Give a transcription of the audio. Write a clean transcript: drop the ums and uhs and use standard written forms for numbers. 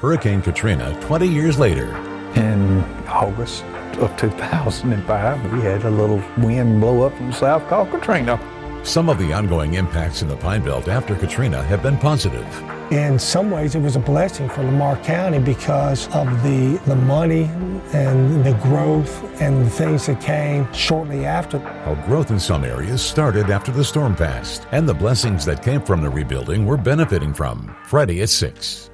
Hurricane Katrina 20 years later. In August of 2005, we had a little wind blow up from the south called Katrina. Some of the ongoing impacts in the Pine Belt after Katrina have been positive. In some ways, it was a blessing for Lamar County because of the money and the growth and the things that came shortly after. How growth in some areas started after the storm passed, and the blessings that came from the rebuilding we're benefiting from. Friday at 6.